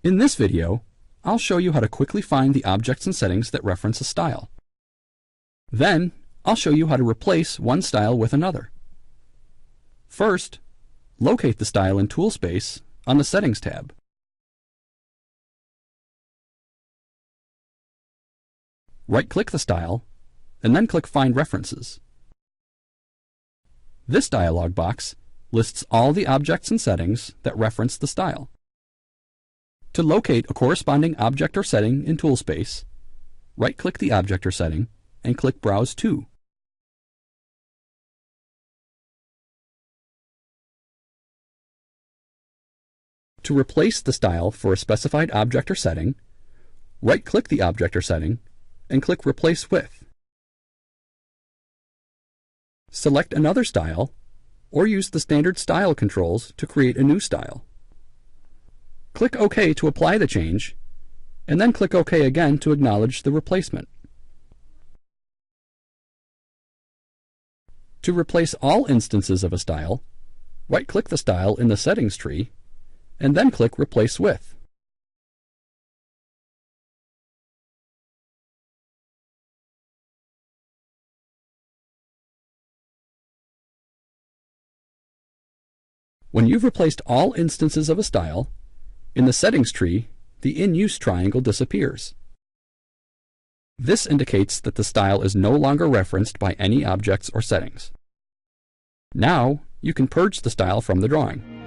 In this video, I'll show you how to quickly find the objects and settings that reference a style. Then, I'll show you how to replace one style with another. First, locate the style in Tool Space on the Settings tab. Right-click the style, and then click Find References. This dialog box lists all the objects and settings that reference the style. To locate a corresponding object or setting in Tool Space, right-click the object or setting and click Browse To. To replace the style for a specified object or setting, right-click the object or setting and click Replace With. Select another style, or use the standard style controls to create a new style. Click OK to apply the change, and then click OK again to acknowledge the replacement. To replace all instances of a style, right-click the style in the Settings tree, and then click Replace With. When you've replaced all instances of a style, in the Settings tree, the In Use triangle disappears. This indicates that the style is no longer referenced by any objects or settings. Now, you can purge the style from the drawing.